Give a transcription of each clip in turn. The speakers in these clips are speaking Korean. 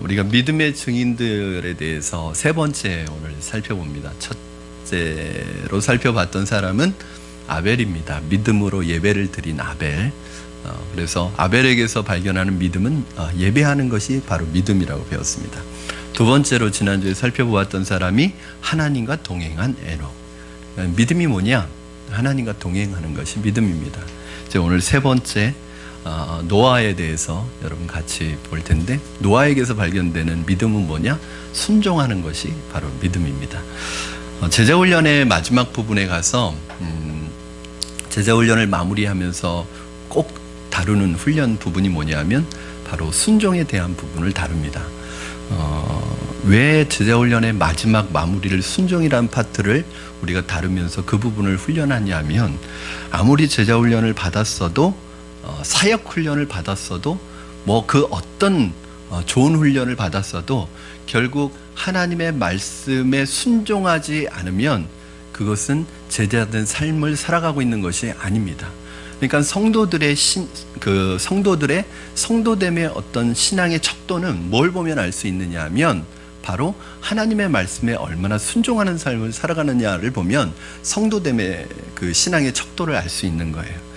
우리가 믿음의 증인들에 대해서 세 번째 오늘 살펴봅니다. 첫째로 살펴봤던 사람은 아벨입니다. 믿음으로 예배를 드린 아벨. 그래서 아벨에게서 발견하는 믿음은 예배하는 것이 바로 믿음이라고 배웠습니다. 두 번째로 지난주에 살펴보았던 사람이 하나님과 동행한 에녹. 믿음이 뭐냐? 하나님과 동행하는 것이 믿음입니다. 이제 오늘 세 번째 노아에 대해서 여러분 같이 볼 텐데, 노아에게서 발견되는 믿음은 뭐냐? 순종하는 것이 바로 믿음입니다. 제자훈련의 마지막 부분에 가서 제자훈련을 마무리하면서 꼭 다루는 훈련 부분이 뭐냐면 바로 순종에 대한 부분을 다룹니다. 왜 제자훈련의 마지막 마무리를 순종이라는 파트를 우리가 다루면서 그 부분을 훈련하냐 하면, 아무리 제자훈련을 받았어도 사역훈련을 받았어도 뭐 그 어떤 좋은 훈련을 받았어도 결국 하나님의 말씀에 순종하지 않으면 그것은 제자된 삶을 살아가고 있는 것이 아닙니다. 그러니까 성도들의 성도됨의 어떤 신앙의 척도는 뭘 보면 알 수 있느냐 하면 바로 하나님의 말씀에 얼마나 순종하는 삶을 살아가느냐를 보면 성도됨의 그 신앙의 척도를 알 수 있는 거예요.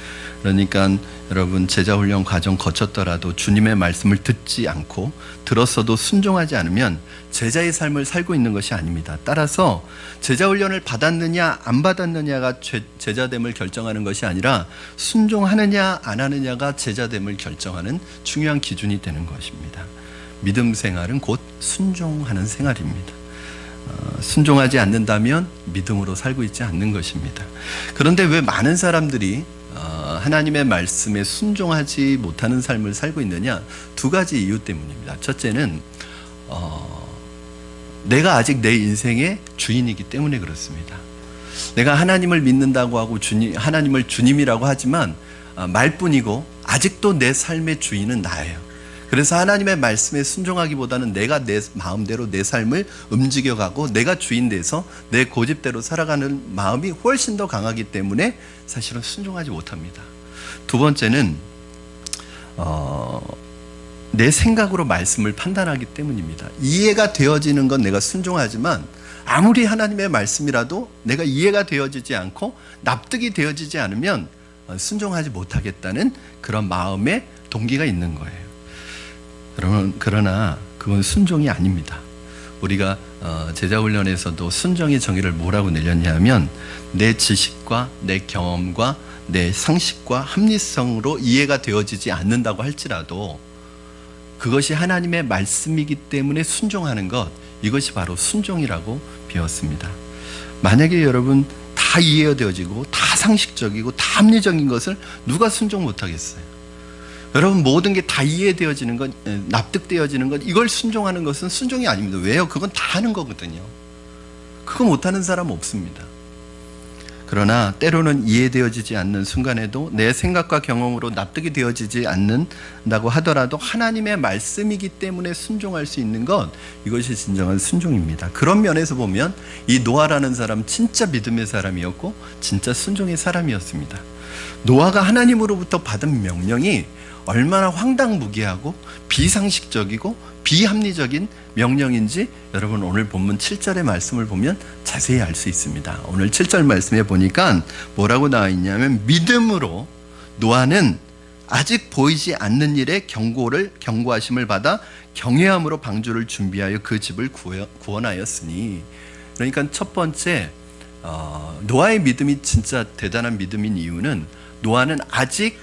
그러니까 여러분, 제자훈련 과정 거쳤더라도 주님의 말씀을 듣지 않고 들었어도 순종하지 않으면 제자의 삶을 살고 있는 것이 아닙니다. 따라서 제자훈련을 받았느냐 안 받았느냐가 제자됨을 결정하는 것이 아니라 순종하느냐 안 하느냐가 제자됨을 결정하는 중요한 기준이 되는 것입니다. 믿음 생활은 곧 순종하는 생활입니다. 순종하지 않는다면 믿음으로 살고 있지 않는 것입니다. 그런데 왜 많은 사람들이 하나님의 말씀에 순종하지 못하는 삶을 살고 있느냐? 두 가지 이유 때문입니다. 첫째는 내가 아직 내 인생의 주인이기 때문에 그렇습니다. 내가 하나님을 믿는다고 하고 하나님을 주님이라고 하지만 말뿐이고 아직도 내 삶의 주인은 나예요. 그래서 하나님의 말씀에 순종하기보다는 내가 내 마음대로 내 삶을 움직여가고 내가 주인 돼서 내 고집대로 살아가는 마음이 훨씬 더 강하기 때문에 사실은 순종하지 못합니다. 두 번째는 내 생각으로 말씀을 판단하기 때문입니다. 이해가 되어지는 건 내가 순종하지만 아무리 하나님의 말씀이라도 내가 이해가 되어지지 않고 납득이 되어지지 않으면 순종하지 못하겠다는 그런 마음의 동기가 있는 거예요. 그러나 그건 순종이 아닙니다. 우리가 제자훈련에서도 순종의 정의를 뭐라고 내렸냐면, 내 지식과 내 경험과 내 상식과 합리성으로 이해가 되어지지 않는다고 할지라도 그것이 하나님의 말씀이기 때문에 순종하는 것, 이것이 바로 순종이라고 배웠습니다. 만약에 여러분 다 이해되어지고 다 상식적이고 다 합리적인 것을 누가 순종 못하겠어요? 여러분, 모든 게 다 이해되어지는 것, 납득되어지는 것, 이걸 순종하는 것은 순종이 아닙니다. 왜요? 그건 다 하는 거거든요. 그거 못하는 사람 없습니다. 그러나 때로는 이해되어지지 않는 순간에도 내 생각과 경험으로 납득이 되어지지 않는다고 하더라도 하나님의 말씀이기 때문에 순종할 수 있는 것, 이것이 진정한 순종입니다. 그런 면에서 보면 이 노아라는 사람 진짜 믿음의 사람이었고 진짜 순종의 사람이었습니다. 노아가 하나님으로부터 받은 명령이 얼마나 황당무계하고 비상식적이고 비합리적인 명령인지 여러분 오늘 본문 7절의 말씀을 보면 자세히 알 수 있습니다. 오늘 7절 말씀에 보니까 뭐라고 나와 있냐면, 믿음으로 노아는 아직 보이지 않는 일에 경고하심을 받아 경외함으로 방주를 준비하여 그 집을 구원하였으니. 그러니까 첫 번째, 노아의 믿음이 진짜 대단한 믿음인 이유는 노아는 아직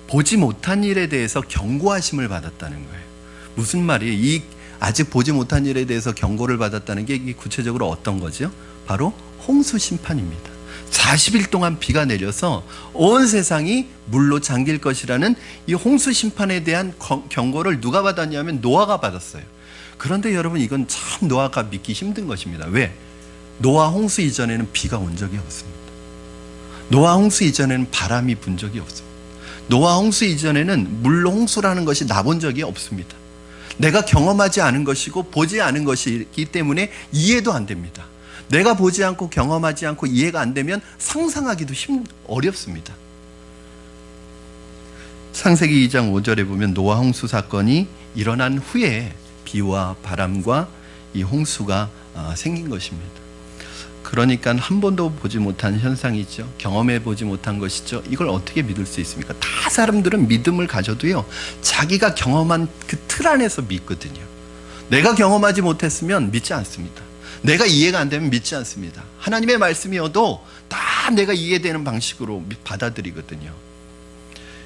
보지 못한 일에 대해서 경고하심을 받았다는 거예요. 무슨 말이에요? 이 아직 보지 못한 일에 대해서 경고를 받았다는 게 구체적으로 어떤 거죠? 바로 홍수 심판입니다. 40일 동안 비가 내려서 온 세상이 물로 잠길 것이라는 이 홍수 심판에 대한 경고를 누가 받았냐면 노아가 받았어요. 그런데 여러분, 이건 참 노아가 믿기 힘든 것입니다. 왜? 노아 홍수 이전에는 비가 온 적이 없습니다. 노아 홍수 이전에는 바람이 분 적이 없습니다. 노아 홍수 이전에는 물로 홍수라는 것이 나본 적이 없습니다. 내가 경험하지 않은 것이고 보지 않은 것이기 때문에 이해도 안 됩니다. 내가 보지 않고 경험하지 않고 이해가 안 되면 상상하기도 어렵습니다. 창세기 2장 5절에 보면 노아 홍수 사건이 일어난 후에 비와 바람과 이 홍수가 생긴 것입니다. 그러니까 한 번도 보지 못한 현상이죠. 경험해 보지 못한 것이죠. 이걸 어떻게 믿을 수 있습니까? 다 사람들은 믿음을 가져도요, 자기가 경험한 그 틀 안에서 믿거든요. 내가 경험하지 못했으면 믿지 않습니다. 내가 이해가 안 되면 믿지 않습니다. 하나님의 말씀이어도 다 내가 이해되는 방식으로 받아들이거든요.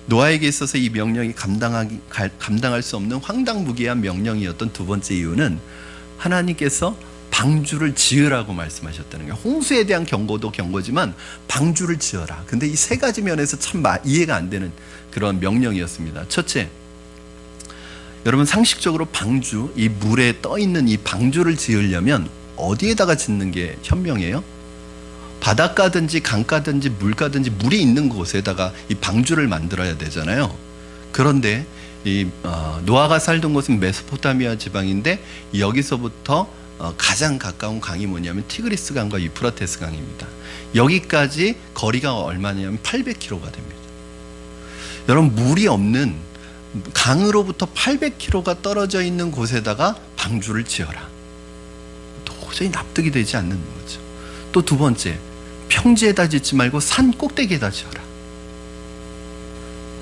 노아에게 있어서 이 명령이 감당할 수 없는 황당무계한 명령이었던 두 번째 이유는 하나님께서 방주를 지으라고 말씀하셨다는 거예요. 홍수에 대한 경고도 경고지만 방주를 지어라. 근데 이 세 가지 면에서 참 이해가 안 되는 그런 명령이었습니다. 첫째, 여러분 상식적으로 방주, 이 물에 떠 있는 이 방주를 지으려면 어디에다가 짓는 게 현명해요? 바닷가든지 강가든지 물가든지 물이 있는 곳에다가 이 방주를 만들어야 되잖아요. 그런데 이 노아가 살던 곳은 메소포타미아 지방인데 여기서부터 가장 가까운 강이 뭐냐면 티그리스 강과 유프라테스 강입니다. 여기까지 거리가 얼마냐면 800km가 됩니다. 여러분, 물이 없는 강으로부터 800km가 떨어져 있는 곳에다가 방주를 지어라. 도저히 납득이 되지 않는 거죠. 또 두 번째, 평지에다 짓지 말고 산 꼭대기에다 지어라.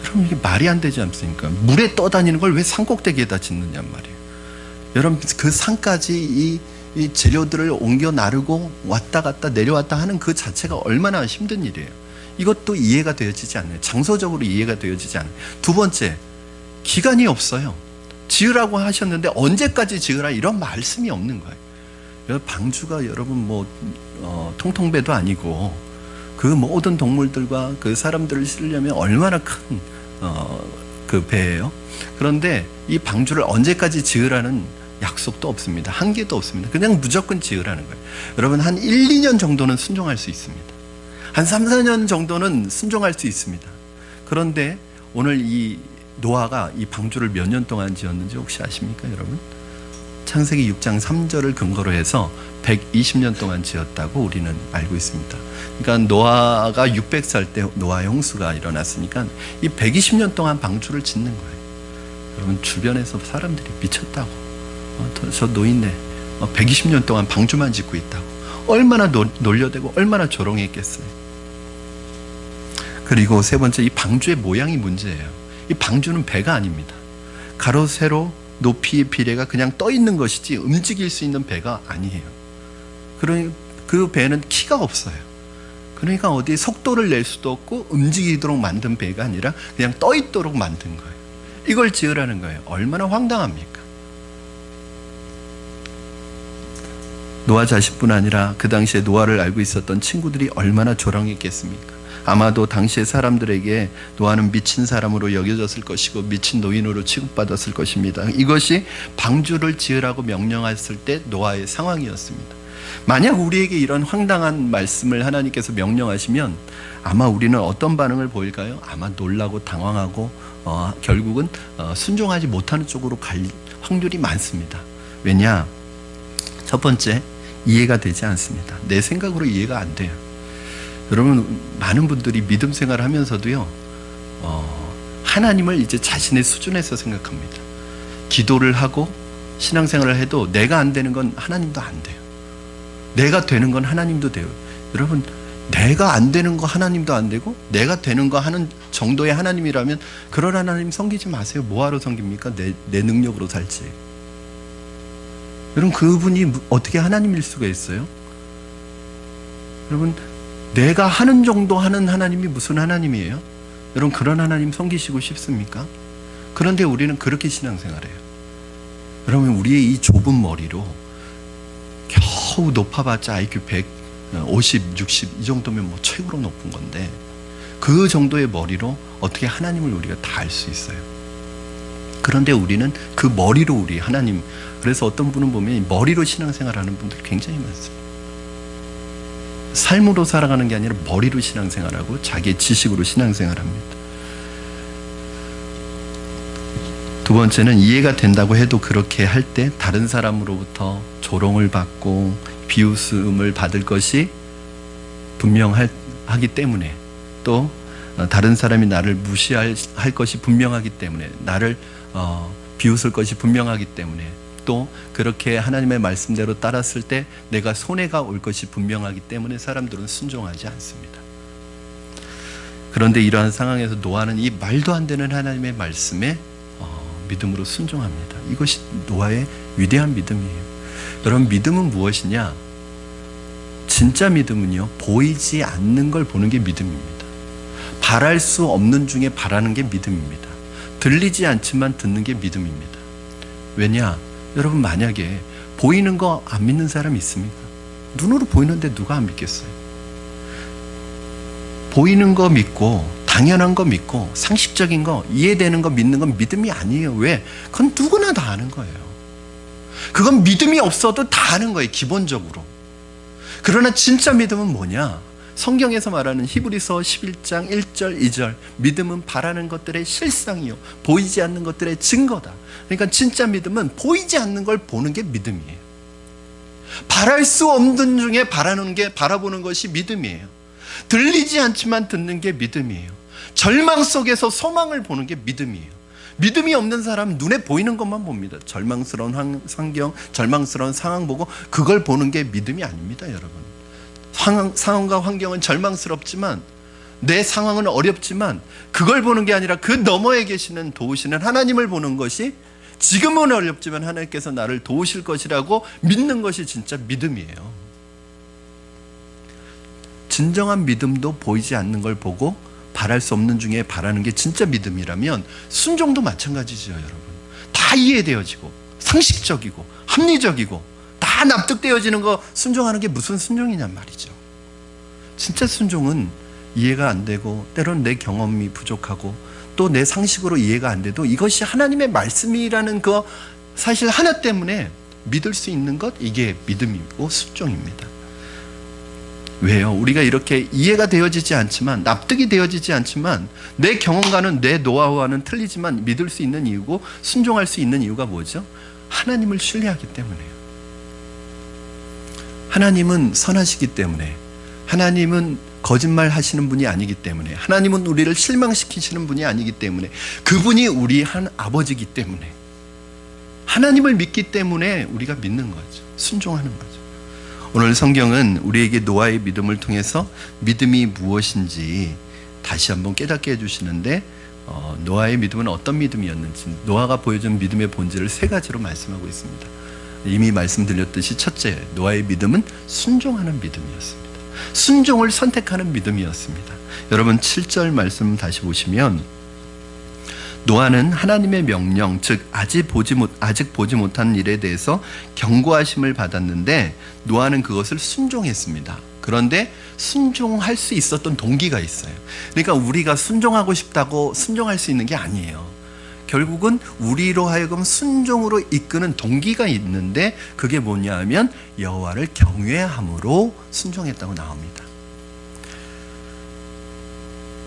여러분, 이게 말이 안 되지 않습니까? 물에 떠다니는 걸 왜 산 꼭대기에다 짓느냔 말이에요. 여러분, 그 산까지 이 재료들을 옮겨 나르고 왔다 갔다 내려왔다 하는 그 자체가 얼마나 힘든 일이에요. 이것도 이해가 되어지지 않아요. 장소적으로 이해가 되어지지 않아요. 두 번째, 기간이 없어요. 지으라고 하셨는데 언제까지 지으라 이런 말씀이 없는 거예요. 방주가 여러분 통통배도 아니고 그 모든 동물들과 그 사람들을 실으려면 얼마나 큰 그 배예요. 그런데 이 방주를 언제까지 지으라는 약속도 없습니다. 한계도 없습니다. 그냥 무조건 지으라는 거예요. 여러분, 한 1, 2년 정도는 순종할 수 있습니다. 한 3, 4년 정도는 순종할 수 있습니다. 그런데 오늘 이 노아가 이 방주를 몇 년 동안 지었는지 혹시 아십니까, 여러분? 창세기 6장 3절을 근거로 해서 120년 동안 지었다고 우리는 알고 있습니다. 그러니까 노아가 600살 때 노아의 홍수가 일어났으니까 이 120년 동안 방주를 짓는 거예요. 여러분, 주변에서 사람들이 미쳤다고, 저 노인네 120년 동안 방주만 짓고 있다고 얼마나 놀려대고 얼마나 조롱했겠어요. 그리고 세 번째, 이 방주의 모양이 문제예요. 이 방주는 배가 아닙니다. 가로 세로 높이의 비례가 그냥 떠 있는 것이지 움직일 수 있는 배가 아니에요. 그러니 그 배는 키가 없어요. 그러니까 어디 속도를 낼 수도 없고 움직이도록 만든 배가 아니라 그냥 떠 있도록 만든 거예요. 이걸 지으라는 거예요. 얼마나 황당합니까? 노아 자식뿐 아니라 그 당시에 노아를 알고 있었던 친구들이 얼마나 조롱했겠습니까? 아마도 당시의 사람들에게 노아는 미친 사람으로 여겨졌을 것이고 미친 노인으로 취급받았을 것입니다. 이것이 방주를 지으라고 명령했을 때 노아의 상황이었습니다. 만약 우리에게 이런 황당한 말씀을 하나님께서 명령하시면 아마 우리는 어떤 반응을 보일까요? 아마 놀라고 당황하고 결국은 순종하지 못하는 쪽으로 갈 확률이 많습니다. 왜냐? 첫 번째, 이해가 되지 않습니다. 내 생각으로 이해가 안 돼요. 여러분, 많은 분들이 믿음 생활을 하면서도요, 하나님을 이제 자신의 수준에서 생각합니다. 기도를 하고 신앙생활을 해도 내가 안 되는 건 하나님도 안 돼요. 내가 되는 건 하나님도 돼요. 여러분, 내가 안 되는 거 하나님도 안 되고 내가 되는 거 하는 정도의 하나님이라면 그런 하나님 섬기지 마세요. 뭐하러 섬깁니까? 내 능력으로 살지. 여러분, 그분이 어떻게 하나님일 수가 있어요? 여러분, 내가 하는 정도 하는 하나님이 무슨 하나님이에요? 여러분, 그런 하나님 섬기시고 싶습니까? 그런데 우리는 그렇게 신앙생활해요. 여러분, 우리의 이 좁은 머리로 겨우 높아봤자 IQ 100, 50, 60 이 정도면 뭐 최고로 높은 건데 그 정도의 머리로 어떻게 하나님을 우리가 다 알 수 있어요? 그런데 우리는 그 머리로 우리 하나님, 그래서 어떤 분은 보면 머리로 신앙생활하는 분들 굉장히 많습니다. 삶으로 살아가는 게 아니라 머리로 신앙생활하고 자기의 지식으로 신앙생활합니다. 두 번째는 이해가 된다고 해도 그렇게 할 때 다른 사람으로부터 조롱을 받고 비웃음을 받을 것이 분명하기 때문에 또 다른 사람이 나를 무시할 것이 분명하기 때문에, 나를 비웃을 것이 분명하기 때문에, 또 그렇게 하나님의 말씀대로 따랐을 때 내가 손해가 올 것이 분명하기 때문에 사람들은 순종하지 않습니다. 그런데 이러한 상황에서 노아는 이 말도 안 되는 하나님의 말씀에 믿음으로 순종합니다. 이것이 노아의 위대한 믿음이에요. 여러분, 믿음은 무엇이냐? 진짜 믿음은요, 보이지 않는 걸 보는 게 믿음입니다. 바랄 수 없는 중에 바라는 게 믿음입니다. 들리지 않지만 듣는 게 믿음입니다. 왜냐? 여러분, 만약에 보이는 거 안 믿는 사람 있습니까? 눈으로 보이는데 누가 안 믿겠어요? 보이는 거 믿고, 당연한 거 믿고, 상식적인 거, 이해되는 거 믿는 건 믿음이 아니에요. 왜? 그건 누구나 다 아는 거예요. 그건 믿음이 없어도 다 아는 거예요, 기본적으로. 그러나 진짜 믿음은 뭐냐? 성경에서 말하는 히브리서 11장 1절 2절, 믿음은 바라는 것들의 실상이요, 보이지 않는 것들의 증거다. 그러니까 진짜 믿음은 보이지 않는 걸 보는 게 믿음이에요. 바랄 수 없는 중에 바라보는 것이 믿음이에요. 들리지 않지만 듣는 게 믿음이에요. 절망 속에서 소망을 보는 게 믿음이에요. 믿음이 없는 사람은 눈에 보이는 것만 봅니다. 절망스러운 환경, 절망스러운 상황 보고 그걸 보는 게 믿음이 아닙니다, 여러분. 상황과 환경은 절망스럽지만, 내 상황은 어렵지만 그걸 보는 게 아니라 그 너머에 계시는, 도우시는 하나님을 보는 것이, 지금은 어렵지만 하나님께서 나를 도우실 것이라고 믿는 것이 진짜 믿음이에요. 진정한 믿음도 보이지 않는 걸 보고 바랄 수 없는 중에 바라는 게 진짜 믿음이라면 순종도 마찬가지죠, 여러분. 다 이해되어지고 상식적이고 합리적이고 다 납득되어지는 거 순종하는 게 무슨 순종이냔 말이죠. 진짜 순종은 이해가 안 되고, 때로는 내 경험이 부족하고, 또 내 상식으로 이해가 안 돼도 이것이 하나님의 말씀이라는 그 사실 하나 때문에 믿을 수 있는 것, 이게 믿음이고 순종입니다. 왜요? 우리가 이렇게 이해가 되어지지 않지만, 납득이 되어지지 않지만, 내 경험과는 내 노하우와는 틀리지만 믿을 수 있는 이유고 순종할 수 있는 이유가 뭐죠? 하나님을 신뢰하기 때문에요. 하나님은 선하시기 때문에, 하나님은 거짓말 하시는 분이 아니기 때문에, 하나님은 우리를 실망시키시는 분이 아니기 때문에, 그분이 우리 한 아버지이기 때문에, 하나님을 믿기 때문에 우리가 믿는 거죠. 순종하는 거죠. 오늘 성경은 우리에게 노아의 믿음을 통해서 믿음이 무엇인지 다시 한번 깨닫게 해주시는데, 노아의 믿음은 어떤 믿음이었는지, 노아가 보여준 믿음의 본질을 세 가지로 말씀하고 있습니다. 이미 말씀드렸듯이, 첫째, 노아의 믿음은 순종하는 믿음이었습니다. 순종을 선택하는 믿음이었습니다. 여러분, 7절 말씀 다시 보시면, 노아는 하나님의 명령, 즉 아직 보지 못한 일에 대해서 경고하심을 받았는데 노아는 그것을 순종했습니다. 그런데 순종할 수 있었던 동기가 있어요. 그러니까 우리가 순종하고 싶다고 순종할 수 있는 게 아니에요. 결국은 우리로 하여금 순종으로 이끄는 동기가 있는데, 그게 뭐냐 하면 여호와를 경외함으로 순종했다고 나옵니다.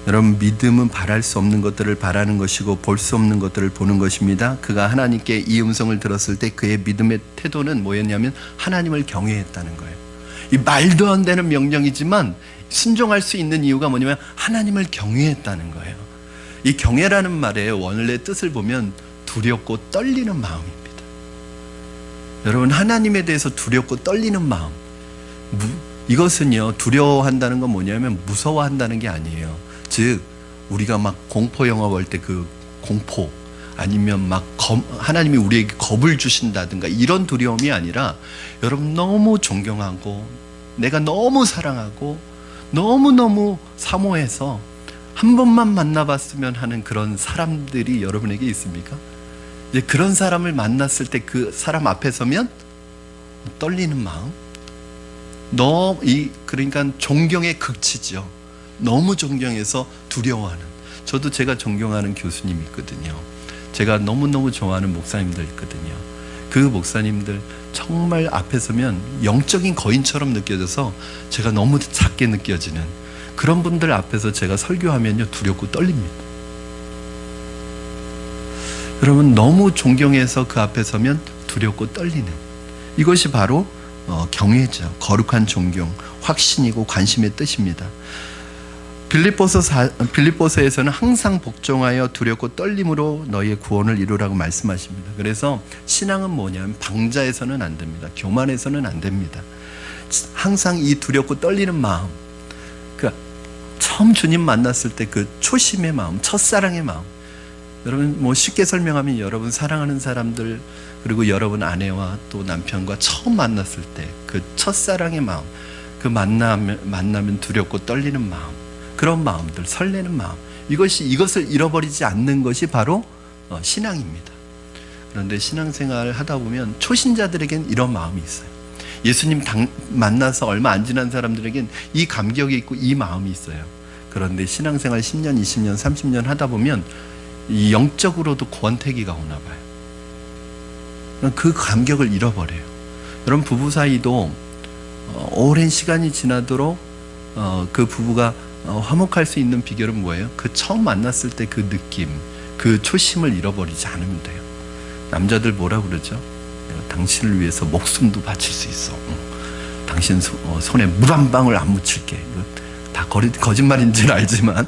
여러분, 믿음은 바랄 수 없는 것들을 바라는 것이고 볼 수 없는 것들을 보는 것입니다. 그가 하나님께 이 음성을 들었을 때 그의 믿음의 태도는 뭐였냐면 하나님을 경외했다는 거예요. 이 말도 안 되는 명령이지만 순종할 수 있는 이유가 뭐냐면 하나님을 경외했다는 거예요. 이 경외라는 말의 원래 뜻을 보면 두렵고 떨리는 마음입니다. 여러분, 하나님에 대해서 두렵고 떨리는 마음, 이것은요, 두려워한다는 건 뭐냐면 무서워한다는 게 아니에요. 즉, 우리가 막 공포 영화 볼 때 그 공포, 아니면 막 하나님이 우리에게 겁을 주신다든가 이런 두려움이 아니라, 여러분, 너무 존경하고 내가 너무 사랑하고 너무너무 사모해서 한 번만 만나봤으면 하는 그런 사람들이 여러분에게 있습니까? 이제 그런 사람을 만났을 때 그 사람 앞에 서면 떨리는 마음, 그러니까 존경의 극치죠. 너무 존경해서 두려워하는. 저도 제가 존경하는 교수님이 있거든요. 제가 너무너무 좋아하는 목사님들 있거든요. 그 목사님들 정말 앞에 서면 영적인 거인처럼 느껴져서 제가 너무 작게 느껴지는 그런 분들 앞에서 제가 설교하면요, 두렵고 떨립니다. 여러분, 너무 존경해서 그 앞에 서면 두렵고 떨리는, 이것이 바로 경외죠. 거룩한 존경, 확신이고 관심의 뜻입니다. 빌립보서에서는 항상 복종하여 두렵고 떨림으로 너희의 구원을 이루라고 말씀하십니다. 그래서 신앙은 뭐냐면 방자해서는 안 됩니다. 교만해서는 안 됩니다. 항상 이 두렵고 떨리는 마음, 그러니까 처음 주님 만났을 때 그 초심의 마음, 첫사랑의 마음. 여러분 뭐 쉽게 설명하면 여러분 사랑하는 사람들 그리고 여러분 아내와 또 남편과 처음 만났을 때 그 첫사랑의 마음, 그 만나면 두렵고 떨리는 마음, 그런 마음들, 설레는 마음, 이것을 잃어버리지 않는 것이 바로 신앙입니다. 그런데 신앙생활을 하다 보면 초신자들에겐 이런 마음이 있어요. 예수님 만나서 얼마 안 지난 사람들에겐 이 감격이 있고 이 마음이 있어요. 그런데 신앙생활 10년, 20년, 30년 하다 보면 이 영적으로도 권태기가 오나 봐요. 그 감격을 잃어버려요. 여러분 부부 사이도 오랜 시간이 지나도록 그 부부가 화목할 수 있는 비결은 뭐예요? 그 처음 만났을 때 그 느낌, 그 초심을 잃어버리지 않으면 돼요. 남자들 뭐라 그러죠? 내가 당신을 위해서 목숨도 바칠 수 있어. 당신 손에 물 한 방울 안 묻힐게. 다 거짓말인 줄 알지만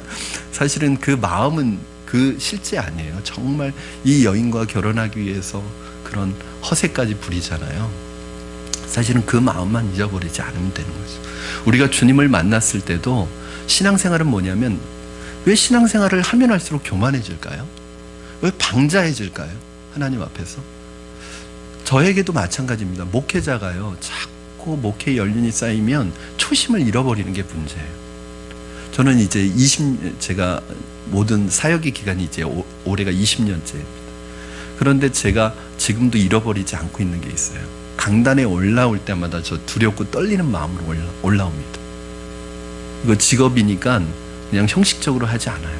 사실은 그 마음은 그 실제 아니에요. 정말 이 여인과 결혼하기 위해서 그런 허세까지 부리잖아요. 사실은 그 마음만 잊어버리지 않으면 되는 거죠. 우리가 주님을 만났을 때도 신앙생활은 뭐냐면 왜 신앙생활을 하면 할수록 교만해질까요? 왜 방자해질까요? 하나님 앞에서. 저에게도 마찬가지입니다. 목회자가요, 자꾸 목회 연륜이 쌓이면 초심을 잃어버리는 게 문제예요. 저는 이제 제가 모든 사역의 기간이 이제 올해가 20년째입니다. 그런데 제가 지금도 잃어버리지 않고 있는 게 있어요. 강단에 올라올 때마다 저 두렵고 떨리는 마음으로 올라옵니다. 이거 직업이니까 그냥 형식적으로 하지 않아요.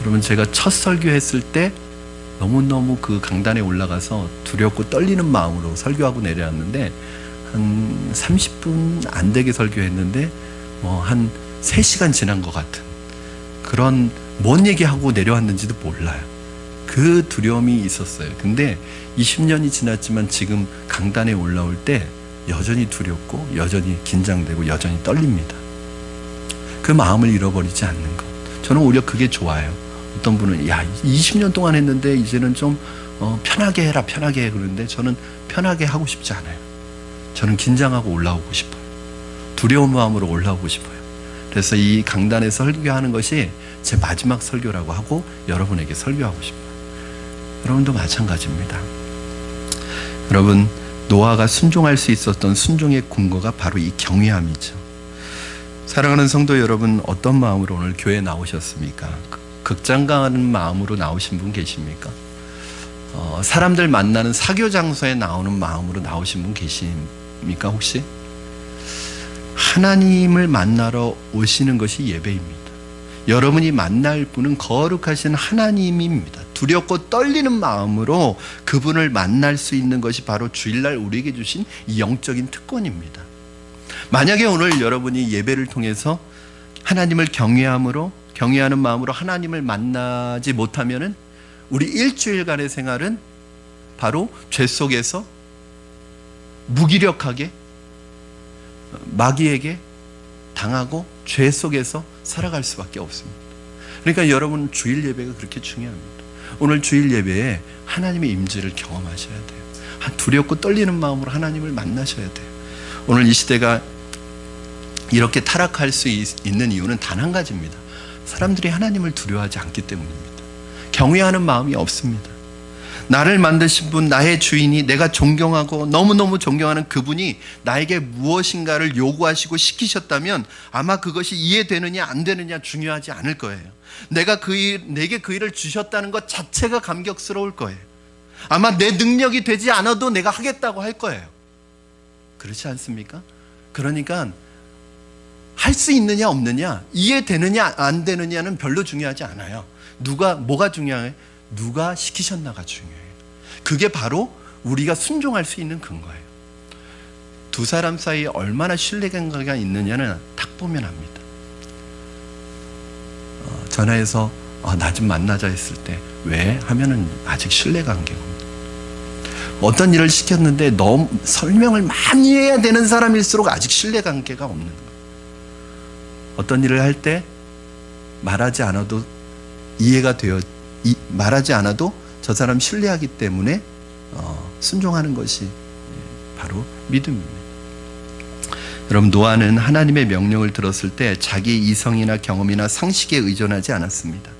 여러분 제가 첫 설교했을 때 너무너무 그 강단에 올라가서 두렵고 떨리는 마음으로 설교하고 내려왔는데 한 30분 안 되게 설교했는데 한 3시간 지난 것 같은 그런 뭔 얘기하고 내려왔는지도 몰라요. 그 두려움이 있었어요. 근데 20년이 지났지만 지금 강단에 올라올 때 여전히 두렵고 여전히 긴장되고 여전히 떨립니다. 그 마음을 잃어버리지 않는 것. 저는 오히려 그게 좋아요. 어떤 분은 20년 동안 했는데 이제는 좀 편하게 해라 편하게 해 그러는데 저는 편하게 하고 싶지 않아요. 저는 긴장하고 올라오고 싶어요. 두려운 마음으로 올라오고 싶어요. 그래서 이 강단에 설교하는 것이 제 마지막 설교라고 하고 여러분에게 설교하고 싶어요. 여러분도 마찬가지입니다. 여러분 노아가 순종할 수 있었던 순종의 근거가 바로 이 경외함이죠. 사랑하는 성도 여러분, 어떤 마음으로 오늘 교회에 나오셨습니까? 극장 가는 마음으로 나오신 분 계십니까? 사람들 만나는 사교 장소에 나오는 마음으로 나오신 분 계십니까 혹시? 하나님을 만나러 오시는 것이 예배입니다. 여러분이 만날 분은 거룩하신 하나님입니다. 두렵고 떨리는 마음으로 그분을 만날 수 있는 것이 바로 주일날 우리에게 주신 이 영적인 특권입니다. 만약에 오늘 여러분이 예배를 통해서 하나님을 경외하는 마음으로 하나님을 만나지 못하면은 우리 일주일간의 생활은 바로 죄 속에서 무기력하게 마귀에게 당하고 죄 속에서 살아갈 수밖에 없습니다. 그러니까 여러분 주일 예배가 그렇게 중요합니다. 오늘 주일 예배에 하나님의 임재를 경험하셔야 돼요. 두렵고 떨리는 마음으로 하나님을 만나셔야 돼요. 오늘 이 시대가 이렇게 타락할 수 있는 이유는 단 한 가지입니다. 사람들이 하나님을 두려워하지 않기 때문입니다. 경외하는 마음이 없습니다. 나를 만드신 분, 나의 주인이 내가 존경하고 너무너무 존경하는 그분이 나에게 무엇인가를 요구하시고 시키셨다면 아마 그것이 이해되느냐 안 되느냐 중요하지 않을 거예요. 내게 그 일을 주셨다는 것 자체가 감격스러울 거예요. 아마 내 능력이 되지 않아도 내가 하겠다고 할 거예요. 그렇지 않습니까? 그러니까 할 수 있느냐 없느냐, 이해되느냐 안 되느냐는 별로 중요하지 않아요. 뭐가 중요해요? 누가 시키셨나가 중요해요. 그게 바로 우리가 순종할 수 있는 근거예요. 두 사람 사이에 얼마나 신뢰관계가 있느냐는 딱 보면 압니다. 전화해서 나 좀 만나자 했을 때 왜? 하면은 아직 신뢰관계가 없는. 어떤 일을 시켰는데 너무 설명을 많이 해야 되는 사람일수록 아직 신뢰관계가 없는 거예요. 어떤 일을 할 때 말하지 않아도 이해가 되어 말하지 않아도 저 사람 신뢰하기 때문에 순종하는 것이 바로 믿음입니다. 여러분, 노아는 하나님의 명령을 들었을 때 자기 이성이나 경험이나 상식에 의존하지 않았습니다.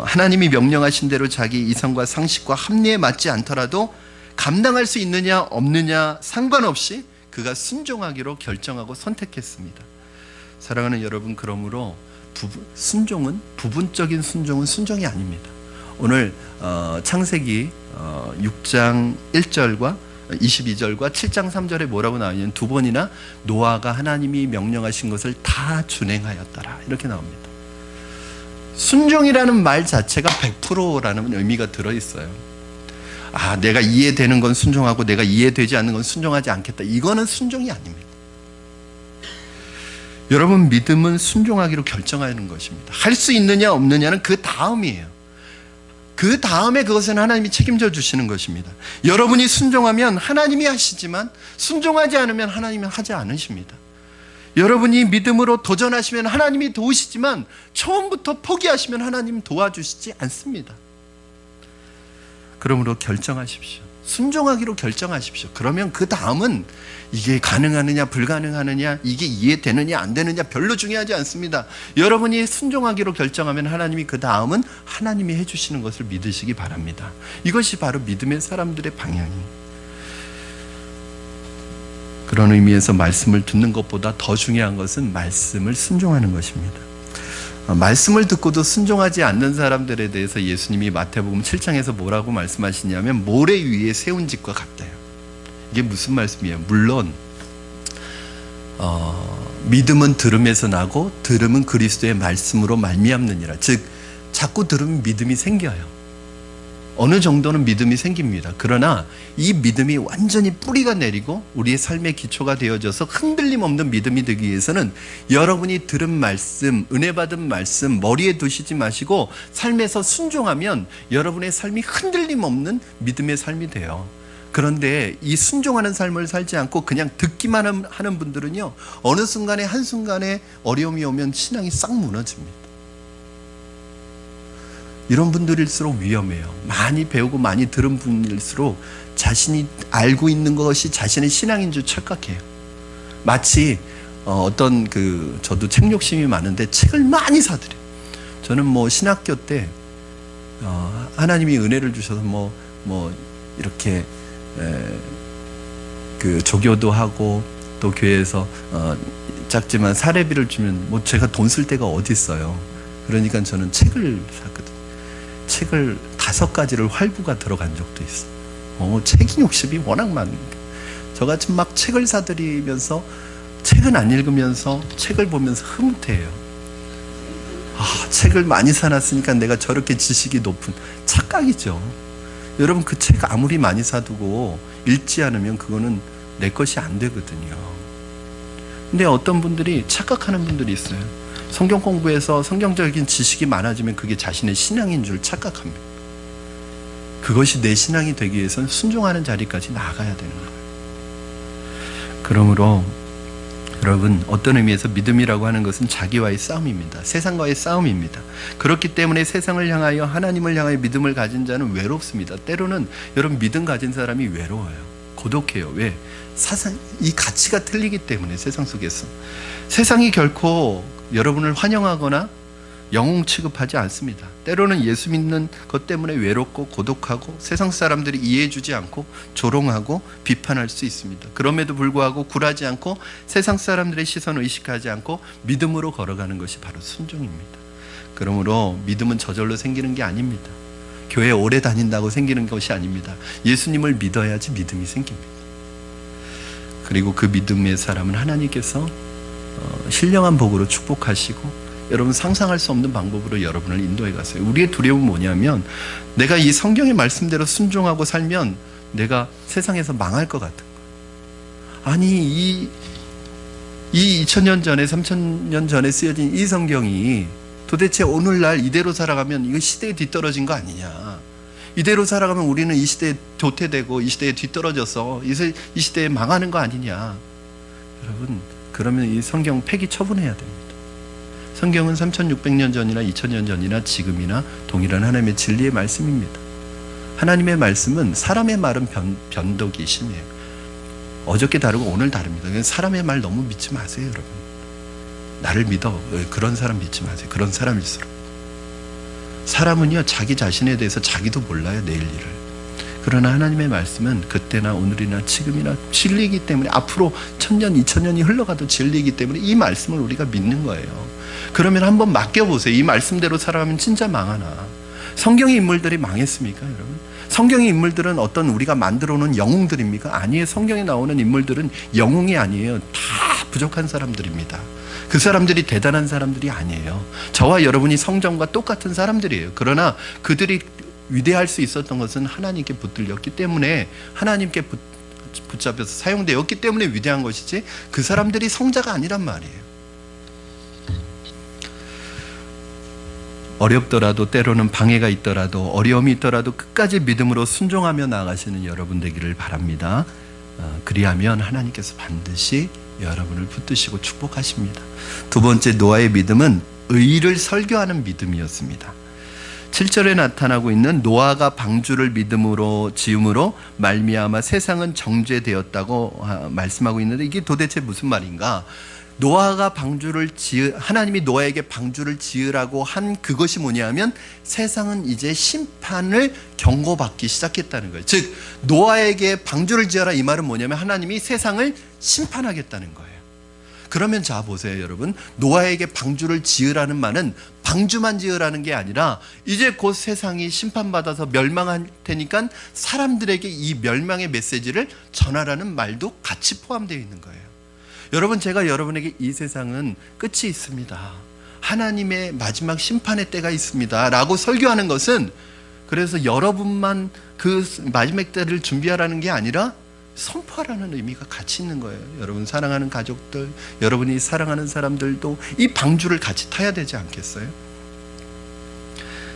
하나님이 명령하신 대로 자기 이성과 상식과 합리에 맞지 않더라도 감당할 수 있느냐 없느냐 상관없이 그가 순종하기로 결정하고 선택했습니다. 사랑하는 여러분, 그러므로 순종은, 부분적인 순종은 순종이 아닙니다. 오늘 창세기 6장 1절과 22절과 7장 3절에 뭐라고 나오냐면 두 번이나 노아가 하나님이 명령하신 것을 다 준행하였더라, 이렇게 나옵니다. 순종이라는 말 자체가 100%라는 의미가 들어있어요. 내가 이해되는 건 순종하고 내가 이해되지 않는 건 순종하지 않겠다, 이거는 순종이 아닙니다. 여러분, 믿음은 순종하기로 결정하는 것입니다. 할 수 있느냐 없느냐는 그 다음이에요. 그 다음에 그것은 하나님이 책임져 주시는 것입니다. 여러분이 순종하면 하나님이 하시지만 순종하지 않으면 하나님은 하지 않으십니다. 여러분이 믿음으로 도전하시면 하나님이 도우시지만 처음부터 포기하시면 하나님은 도와주시지 않습니다. 그러므로 결정하십시오. 순종하기로 결정하십시오. 그러면 그 다음은 이게 가능하느냐 불가능하느냐, 이게 이해되느냐 안 되느냐 별로 중요하지 않습니다. 여러분이 순종하기로 결정하면 하나님이 그 다음은 하나님이 해주시는 것을 믿으시기 바랍니다. 이것이 바로 믿음의 사람들의 방향이에요. 그런 의미에서 말씀을 듣는 것보다 더 중요한 것은 말씀을 순종하는 것입니다. 말씀을 듣고도 순종하지 않는 사람들에 대해서 예수님이 마태복음 7장에서 뭐라고 말씀하시냐면 모래 위에 세운 집과 같대요. 이게 무슨 말씀이에요? 물론 믿음은 들음에서 나고 들음은 그리스도의 말씀으로 말미암느니라. 즉 자꾸 들으면 믿음이 생겨요. 어느 정도는 믿음이 생깁니다. 그러나 이 믿음이 완전히 뿌리가 내리고 우리의 삶의 기초가 되어져서 흔들림 없는 믿음이 되기 위해서는 여러분이 들은 말씀, 은혜 받은 말씀 머리에 두시지 마시고 삶에서 순종하면 여러분의 삶이 흔들림 없는 믿음의 삶이 돼요. 그런데 이 순종하는 삶을 살지 않고 그냥 듣기만 하는 분들은요, 어느 순간에 한순간에 어려움이 오면 신앙이 싹 무너집니다. 이런 분들일수록 위험해요. 많이 배우고 많이 들은 분일수록 자신이 알고 있는 것이 자신의 신앙인 줄 착각해요. 마치 저도 책 욕심이 많은데 책을 많이 사들여요. 저는 신학교 때 하나님이 은혜를 주셔서 이렇게 조교도 하고 또 교회에서 작지만 사례비를 주면 제가 돈 쓸 데가 어디 있어요. 그러니까 저는 책을 샀거든요. 책을 5가지를 활구가 들어간 적도 있어요. 책 욕심이 워낙 많으니까. 저같이 막 책을 사들이면서 책은 안 읽으면서 책을 보면서 흐뭇해요. 책을 많이 사놨으니까 내가 저렇게 지식이 높은, 착각이죠. 여러분, 그 책 아무리 많이 사두고 읽지 않으면 그거는 내 것이 안 되거든요. 근데 어떤 분들이 착각하는 분들이 있어요. 성경 공부해서 성경적인 지식이 많아지면 그게 자신의 신앙인 줄 착각합니다. 그것이 내 신앙이 되기 위해서는 순종하는 자리까지 나아가야 되는 거예요. 그러므로 여러분, 어떤 의미에서 믿음이라고 하는 것은 자기와의 싸움입니다. 세상과의 싸움입니다. 그렇기 때문에 세상을 향하여, 하나님을 향하여 믿음을 가진 자는 외롭습니다. 때로는 여러분, 믿음 가진 사람이 외로워요. 고독해요. 왜? 이 가치가 틀리기 때문에. 세상 속에서 세상이 결코 여러분을 환영하거나 영웅 취급하지 않습니다. 때로는 예수 믿는 것 때문에 외롭고 고독하고 세상 사람들이 이해해주지 않고 조롱하고 비판할 수 있습니다. 그럼에도 불구하고 굴하지 않고 세상 사람들의 시선을 의식하지 않고 믿음으로 걸어가는 것이 바로 순종입니다. 그러므로 믿음은 저절로 생기는 게 아닙니다. 교회 오래 다닌다고 생기는 것이 아닙니다. 예수님을 믿어야지 믿음이 생깁니다. 그리고 그 믿음의 사람은 하나님께서 신령한 복으로 축복하시고 여러분 상상할 수 없는 방법으로 여러분을 인도해 가세요. 우리의 두려움은 뭐냐면 내가 이 성경의 말씀대로 순종하고 살면 내가 세상에서 망할 것 같은 거예요. 아니 이 2000년 전에 3000년 전에 쓰여진 이 성경이 도대체 오늘날 이대로 살아가면 이거 시대에 뒤떨어진 거 아니냐. 이대로 살아가면 우리는 이 시대에 도태되고 이 시대에 뒤떨어져서 이 시대에 망하는 거 아니냐. 여러분, 그러면 이 성경 폐기 처분해야 됩니다. 성경은 3600년 전이나 2000년 전이나 지금이나 동일한 하나님의 진리의 말씀입니다. 하나님의 말씀은 사람의 말은 변덕이 심해요. 어저께 다르고 오늘 다릅니다. 사람의 말 너무 믿지 마세요, 여러분. 나를 믿어. 그런 사람 믿지 마세요. 그런 사람일수록. 사람은요, 자기 자신에 대해서 자기도 몰라요, 내일 일을. 그러나 하나님의 말씀은 그때나 오늘이나 지금이나 진리이기 때문에 앞으로 1000년, 2000년이 흘러가도 진리이기 때문에 이 말씀을 우리가 믿는 거예요. 그러면 한번 맡겨보세요. 이 말씀대로 살아가면 진짜 망하나. 성경의 인물들이 망했습니까, 여러분? 성경의 인물들은 어떤 우리가 만들어 놓은 영웅들입니까? 아니에요. 성경에 나오는 인물들은 영웅이 아니에요. 다 부족한 사람들입니다. 그 사람들이 대단한 사람들이 아니에요. 저와 여러분이 성전과 똑같은 사람들이에요. 그러나 그들이 위대할 수 있었던 것은 하나님께 붙들렸기 때문에, 하나님께 붙잡혀서 사용되었기 때문에 위대한 것이지, 그 사람들이 성자가 아니란 말이에요. 어렵더라도, 때로는 방해가 있더라도, 어려움이 있더라도 끝까지 믿음으로 순종하며 나아가시는 여러분 되기를 바랍니다. 그리하면 하나님께서 반드시 여러분을 붙드시고 축복하십니다. 두 번째, 노아의 믿음은 의를 설교하는 믿음이었습니다. 7절에 나타나고 있는 노아가 방주를 믿음으로 지음으로 말미암아 세상은 정죄되었다고 말씀하고 있는데, 이게 도대체 무슨 말인가? 노아가 하나님이 노아에게 방주를 지으라고 한 그것이 뭐냐면, 세상은 이제 심판을 경고받기 시작했다는 거예요. 즉, 노아에게 방주를 지어라, 이 말은 뭐냐면 하나님이 세상을 심판하겠다는 거예요. 그러면 자 보세요, 여러분. 노아에게 방주를 지으라는 말은 방주만 지으라는 게 아니라 이제 곧 세상이 심판받아서 멸망할 테니까 사람들에게 이 멸망의 메시지를 전하라는 말도 같이 포함되어 있는 거예요. 여러분, 제가 여러분에게 이 세상은 끝이 있습니다, 하나님의 마지막 심판의 때가 있습니다 라고 설교하는 것은, 그래서 여러분만 그 마지막 때를 준비하라는 게 아니라 선포하라는 의미가 같이 있는 거예요. 여러분 사랑하는 가족들, 여러분이 사랑하는 사람들도 이 방주를 같이 타야 되지 않겠어요?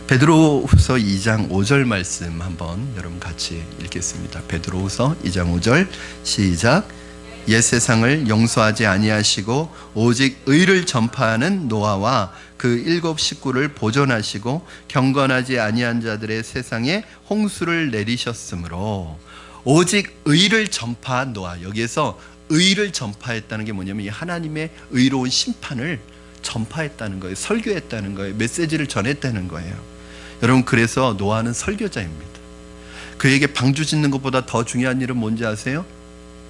베드로후서 2장 5절 말씀 한번 여러분 같이 읽겠습니다. 베드로후서 2장 5절 시작. 옛 세상을 용서하지 아니하시고 오직 의를 전파하는 노아와 그 7 식구를 보존하시고 경건하지 아니한 자들의 세상에 홍수를 내리셨으므로. 오직 의를 전파한 노아, 여기에서 의를 전파했다는 게 뭐냐면 이 하나님의 의로운 심판을 전파했다는 거예요. 설교했다는 거예요. 메시지를 전했다는 거예요. 여러분, 그래서 노아는 설교자입니다. 그에게 방주 짓는 것보다 더 중요한 일은 뭔지 아세요?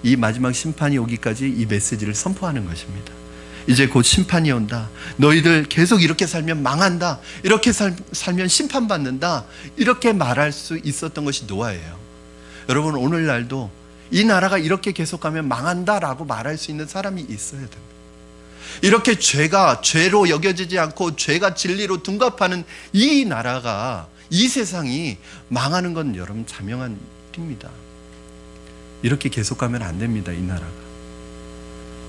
이 마지막 심판이 오기까지 이 메시지를 선포하는 것입니다. 이제 곧 심판이 온다. 너희들 계속 이렇게 살면 망한다. 이렇게 살면 심판받는다. 이렇게 말할 수 있었던 것이 노아예요. 여러분, 오늘날도 이 나라가 이렇게 계속 가면 망한다라고 말할 수 있는 사람이 있어야 됩니다. 이렇게 죄가 죄로 여겨지지 않고 죄가 진리로 둔갑하는 이 나라가, 이 세상이 망하는 건 여러분 자명한 일입니다. 이렇게 계속 가면 안 됩니다. 이 나라가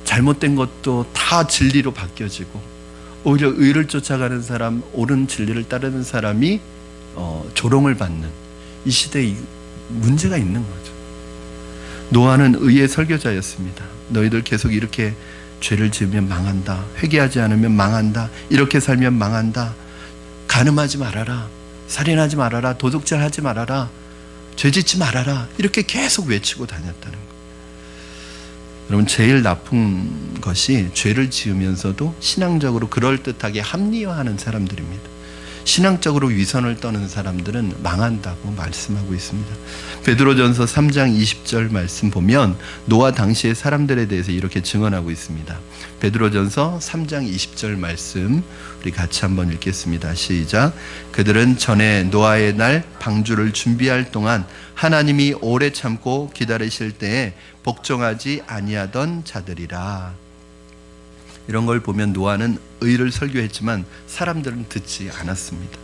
잘못된 것도 다 진리로 바뀌어지고, 오히려 의를 쫓아가는 사람, 옳은 진리를 따르는 사람이 조롱을 받는 이 시대에 문제가 있는 거죠. 노아는 의의 설교자였습니다. 너희들 계속 이렇게 죄를 지으면 망한다, 회개하지 않으면 망한다, 이렇게 살면 망한다, 간음하지 말아라, 살인하지 말아라, 도둑질 하지 말아라, 죄짓지 말아라, 이렇게 계속 외치고 다녔다는 거예요. 여러분, 제일 나쁜 것이 죄를 지으면서도 신앙적으로 그럴듯하게 합리화하는 사람들입니다. 신앙적으로 위선을 떠는 사람들은 망한다고 말씀하고 있습니다. 베드로전서 3장 20절 말씀 보면 노아 당시의 사람들에 대해서 이렇게 증언하고 있습니다. 베드로전서 3장 20절 말씀 우리 같이 한번 읽겠습니다. 시작. 그들은 전에 노아의 날 방주를 준비할 동안 하나님이 오래 참고 기다리실 때에 복종하지 아니하던 자들이라. 이런 걸 보면 노아는 의를 설교했지만 사람들은 듣지 않았습니다.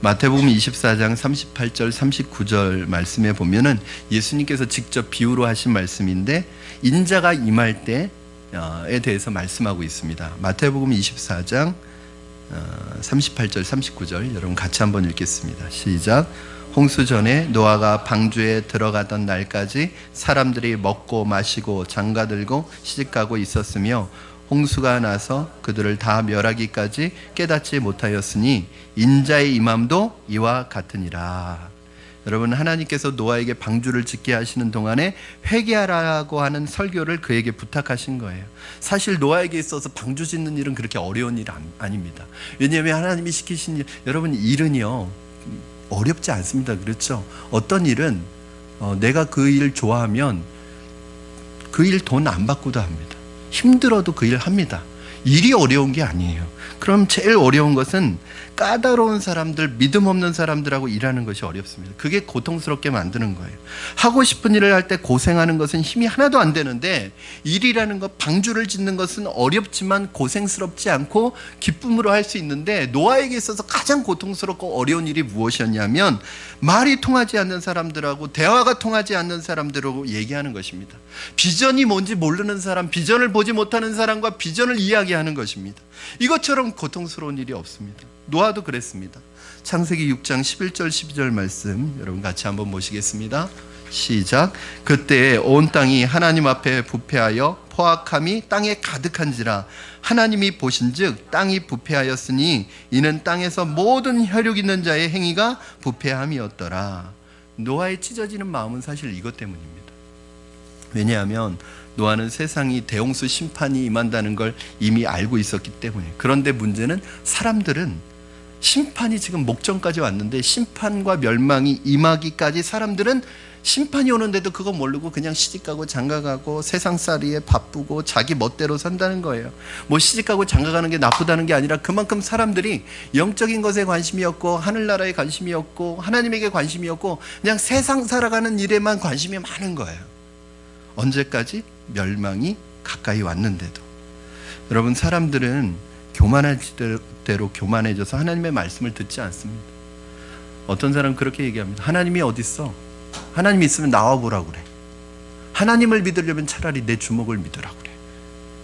마태복음 24장 38절 39절 말씀에 보면은 예수님께서 직접 비유로 하신 말씀인데, 인자가 임할 때에 대해서 말씀하고 있습니다. 마태복음 24장 38절 39절 여러분 같이 한번 읽겠습니다. 시작. 홍수 전에 노아가 방주에 들어가던 날까지 사람들이 먹고 마시고 장가들고 시집가고 있었으며, 홍수가 나서 그들을 다 멸하기까지 깨닫지 못하였으니 인자의 임함도 이와 같으니라. 여러분, 하나님께서 노아에게 방주를 짓게 하시는 동안에 회개하라고 하는 설교를 그에게 부탁하신 거예요. 사실 노아에게 있어서 방주 짓는 일은 그렇게 어려운 일 아닙니다. 왜냐하면 하나님이 시키신 일, 여러분, 일은요 어렵지 않습니다. 그렇죠? 어떤 일은 내가 그 일 좋아하면 그 일 돈 안 받고도 합니다. 힘들어도 그 일 합니다. 일이 어려운 게 아니에요. 그럼 제일 어려운 것은 까다로운 사람들, 믿음 없는 사람들하고 일하는 것이 어렵습니다. 그게 고통스럽게 만드는 거예요. 하고 싶은 일을 할 때 고생하는 것은 힘이 하나도 안 되는데, 일이라는 것, 방주를 짓는 것은 어렵지만 고생스럽지 않고 기쁨으로 할 수 있는데, 노아에게 있어서 가장 고통스럽고 어려운 일이 무엇이었냐면 말이 통하지 않는 사람들하고, 대화가 통하지 않는 사람들하고 얘기하는 것입니다. 비전이 뭔지 모르는 사람, 비전을 보지 못하는 사람과 비전을 이야기하는 것입니다. 이것처럼 고통스러운 일이 없습니다. 노아도 그랬습니다. 창세기 6장 11절 12절 말씀 여러분 같이 한번 보시겠습니다. 시작. 그때 온 땅이 하나님 앞에 부패하여 포악함이 땅에 가득한지라. 하나님이 보신즉 땅이 부패하였으니 이는 땅에서 모든 혈육 있는 자의 행위가 부패함이었더라. 노아의 찢어지는 마음은 사실 이것 때문입니다. 왜냐하면 노아는 세상이 대홍수 심판이 임한다는 걸 이미 알고 있었기 때문에. 그런데 문제는 사람들은 심판이 지금 목전까지 왔는데, 심판과 멸망이 임하기까지 사람들은 심판이 오는데도 그거 모르고 그냥 시집가고 장가가고 세상살이에 바쁘고 자기 멋대로 산다는 거예요. 뭐 시집가고 장가가는 게 나쁘다는 게 아니라 그만큼 사람들이 영적인 것에 관심이 없고 하늘나라에 관심이 없고 하나님에게 관심이 없고 그냥 세상 살아가는 일에만 관심이 많은 거예요. 언제까지? 멸망이 가까이 왔는데도. 여러분, 사람들은 교만할 대로 교만해져서 하나님의 말씀을 듣지 않습니다. 어떤 사람은 그렇게 얘기합니다. 하나님이 어디 있어? 하나님이 있으면 나와보라고 그래. 하나님을 믿으려면 차라리 내 주먹을 믿으라고 그래.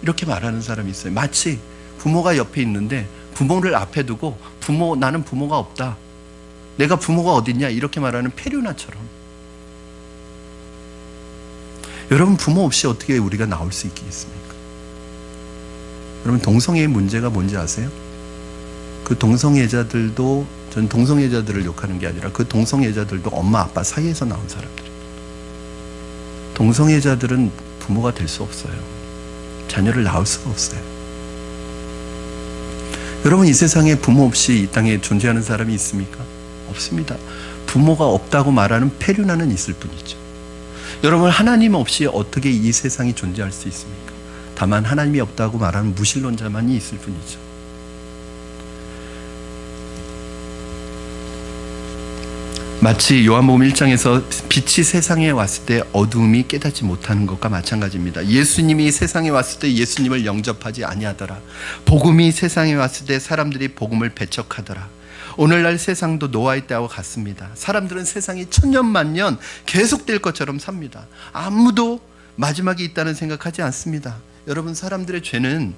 이렇게 말하는 사람이 있어요. 마치 부모가 옆에 있는데 부모를 앞에 두고 나는 부모가 없다, 내가 부모가 어딨냐, 이렇게 말하는 페류나처럼. 여러분, 부모 없이 어떻게 우리가 나올 수 있겠습니까? 여러분, 동성애의 문제가 뭔지 아세요? 그 동성애자들도, 전 동성애자들을 욕하는 게 아니라 그 동성애자들도 엄마 아빠 사이에서 나온 사람들입니다. 동성애자들은 부모가 될 수 없어요. 자녀를 낳을 수가 없어요. 여러분, 이 세상에 부모 없이 이 땅에 존재하는 사람이 있습니까? 없습니다. 부모가 없다고 말하는 페류나는 있을 뿐이죠. 여러분, 하나님 없이 어떻게 이 세상이 존재할 수 있습니까? 다만 하나님이 없다고 말하는 무신론자만이 있을 뿐이죠. 마치 요한복음 1장에서 빛이 세상에 왔을 때 어두움이 깨닫지 못하는 것과 마찬가지입니다. 예수님이 세상에 왔을 때 예수님을 영접하지 아니하더라. 복음이 세상에 왔을 때 사람들이 복음을 배척하더라. 오늘날 세상도 노아의 때와 같습니다. 사람들은 세상이 천년만년 계속될 것처럼 삽니다. 아무도 마지막이 있다는 생각하지 않습니다. 여러분, 사람들의 죄는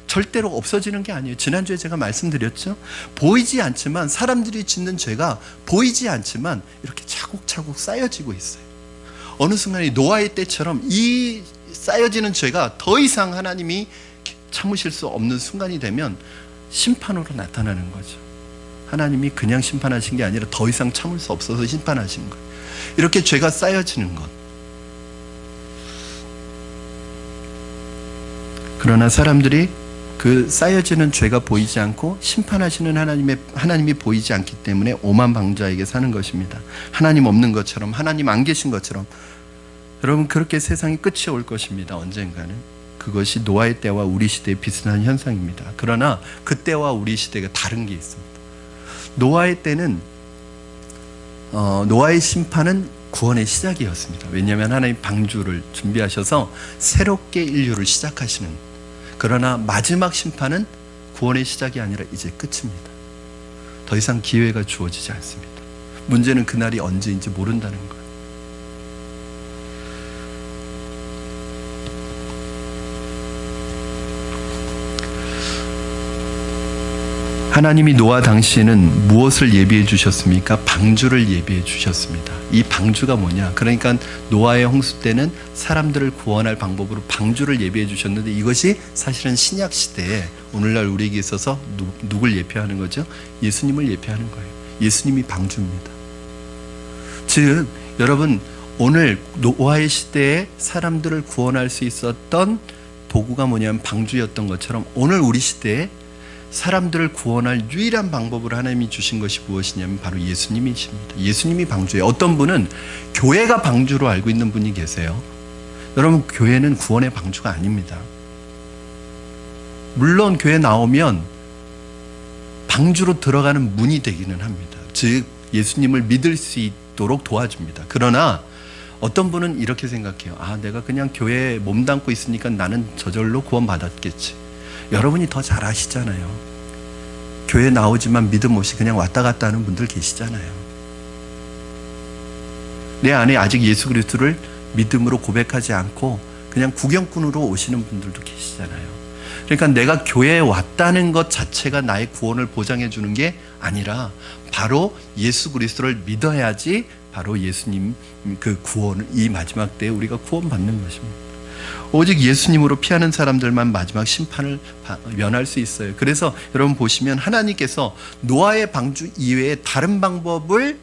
절대로 없어지는 게 아니에요. 지난주에 제가 말씀드렸죠. 보이지 않지만, 사람들이 짓는 죄가 보이지 않지만 이렇게 차곡차곡 쌓여지고 있어요. 어느 순간에 노아의 때처럼 이 쌓여지는 죄가 더 이상 하나님이 참으실 수 없는 순간이 되면 심판으로 나타나는 거죠. 하나님이 그냥 심판하신 게 아니라 더 이상 참을 수 없어서 심판하신 거예요. 이렇게 죄가 쌓여지는 것. 그러나 사람들이 그 쌓여지는 죄가 보이지 않고 심판하시는 하나님이 보이지 않기 때문에 오만방자에게 사는 것입니다. 하나님 없는 것처럼, 하나님 안 계신 것처럼. 여러분, 그렇게 세상이 끝이 올 것입니다. 언젠가는. 그것이 노아의 때와 우리 시대의 비슷한 현상입니다. 그러나 그 때와 우리 시대가 다른 게 있습니다. 노아의 때는 노아의 심판은 구원의 시작이었습니다. 왜냐하면 하나님 방주를 준비하셔서 새롭게 인류를 시작하시는. 그러나 마지막 심판은 구원의 시작이 아니라 이제 끝입니다. 더 이상 기회가 주어지지 않습니다. 문제는 그날이 언제인지 모른다는 거예요. 하나님이 노아 당시에는 무엇을 예비해 주셨습니까? 방주를 예비해 주셨습니다. 이 방주가 뭐냐? 그러니까 노아의 홍수 때는 사람들을 구원할 방법으로 방주를 예비해 주셨는데, 이것이 사실은 신약 시대에 오늘날 우리에게 있어서 누굴 예표하는 거죠? 예수님을 예표하는 거예요. 예수님이 방주입니다. 즉 여러분, 오늘 노아의 시대에 사람들을 구원할 수 있었던 도구가 뭐냐면 방주였던 것처럼, 오늘 우리 시대에 사람들을 구원할 유일한 방법을 하나님이 주신 것이 무엇이냐면 바로 예수님이십니다. 예수님이 방주예요. 어떤 분은 교회가 방주로 알고 있는 분이 계세요. 여러분, 교회는 구원의 방주가 아닙니다. 물론 교회 나오면 방주로 들어가는 문이 되기는 합니다. 즉 예수님을 믿을 수 있도록 도와줍니다. 그러나 어떤 분은 이렇게 생각해요. 내가 그냥 교회에 몸담고 있으니까 나는 저절로 구원받았겠지. 여러분이 더 잘 아시잖아요. 교회 나오지만 믿음 없이 그냥 왔다 갔다 하는 분들 계시잖아요. 내 안에 아직 예수 그리스도를 믿음으로 고백하지 않고 그냥 구경꾼으로 오시는 분들도 계시잖아요. 그러니까 내가 교회에 왔다는 것 자체가 나의 구원을 보장해 주는 게 아니라 바로 예수 그리스도를 믿어야지 바로 예수님 그 구원을, 이 마지막 때에 우리가 구원받는 것입니다. 오직 예수님으로 피하는 사람들만 마지막 심판을 면할 수 있어요. 그래서 여러분 보시면 하나님께서 노아의 방주 이외에 다른 방법을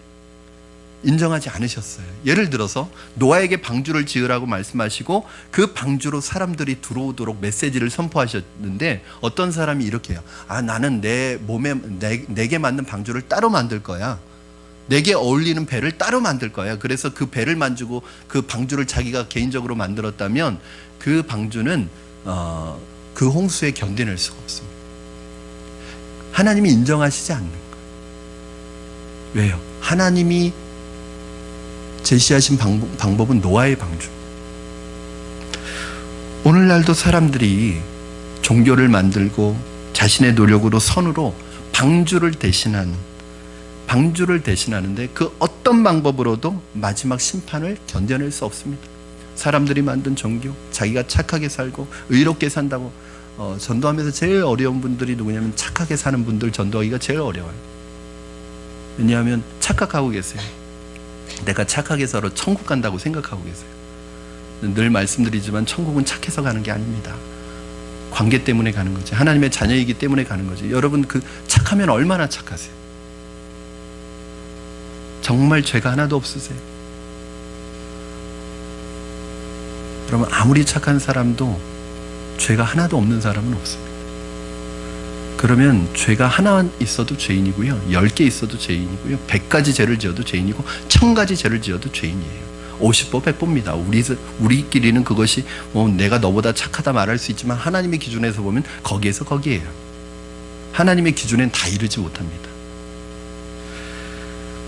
인정하지 않으셨어요. 예를 들어서 노아에게 방주를 지으라고 말씀하시고 그 방주로 사람들이 들어오도록 메시지를 선포하셨는데, 어떤 사람이 이렇게 해요. 나는 내 몸에 내게 맞는 방주를 따로 만들 거야. 내게 어울리는 배를 따로 만들 거야. 그래서 그 배를 만지고 그 방주를 자기가 개인적으로 만들었다면 그 방주는 그 홍수에 견뎌낼 수가 없습니다. 하나님이 인정하시지 않는 거예요. 왜요? 하나님이 제시하신 방법은 노아의 방주. 오늘날도 사람들이 종교를 만들고 자신의 노력으로 선으로 방주를 대신하는데 그 어떤 방법으로도 마지막 심판을 견뎌낼 수 없습니다. 사람들이 만든 종교, 자기가 착하게 살고 의롭게 산다고 전도하면서 제일 어려운 분들이 누구냐면 착하게 사는 분들 전도하기가 제일 어려워요. 왜냐하면 착각하고 계세요. 내가 착하게 살아 천국 간다고 생각하고 계세요. 늘 말씀드리지만 천국은 착해서 가는 게 아닙니다. 관계 때문에 가는 거죠. 하나님의 자녀이기 때문에 가는 거죠. 여러분, 그 착하면 얼마나 착하세요? 정말 죄가 하나도 없으세요? 여러분, 아무리 착한 사람도 죄가 하나도 없는 사람은 없습니다. 그러면 죄가 하나 있어도 죄인이고요, 10개 있어도 죄인이고요, 100가지 죄를 지어도 죄인이고 1000가지 죄를 지어도 죄인이에요. 50보 100보입니다. 우리끼리는 그것이 내가 너보다 착하다 말할 수 있지만 하나님의 기준에서 보면 거기에서 거기에요. 하나님의 기준엔 다 이르지 못합니다.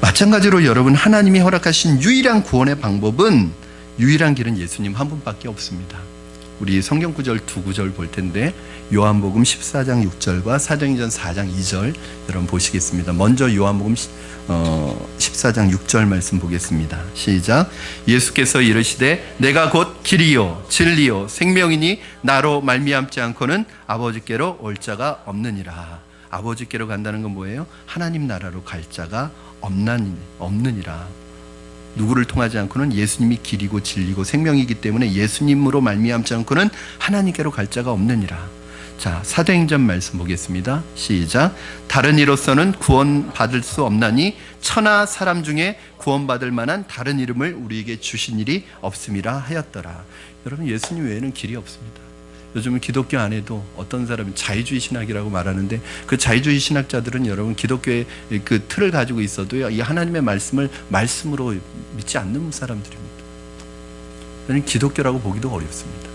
마찬가지로 여러분, 하나님이 허락하신 유일한 구원의 방법은, 유일한 길은 예수님 한 분밖에 없습니다. 우리 성경 구절 두 구절 볼 텐데, 요한복음 14장 6절과 사도행전 4장 2절 여러분 보시겠습니다. 먼저 요한복음 14장 6절 말씀 보겠습니다. 시작. 예수께서 이르시되 내가 곧 길이요 진리요 생명이니 나로 말미암지 않고는 아버지께로 올 자가 없느니라. 아버지께로 간다는 건 뭐예요? 하나님 나라로 갈 자가 없느니라. 누구를 통하지 않고는, 예수님이 길이고 진리고 생명이기 때문에 예수님으로 말미암지 않고는 하나님께로 갈 자가 없느니라. 자, 사도행전 말씀 보겠습니다. 시작. 다른 이로서는 구원받을 수 없나니 천하 사람 중에 구원받을 만한 다른 이름을 우리에게 주신 일이 없음이라 하였더라. 여러분, 예수님 외에는 길이 없습니다. 요즘은 기독교 안에도 어떤 사람은 자유주의 신학이라고 말하는데, 그 자유주의 신학자들은 여러분 기독교의 그 틀을 가지고 있어도요, 이 하나님의 말씀을 말씀으로 믿지 않는 사람들입니다. 저는 기독교라고 보기도 어렵습니다.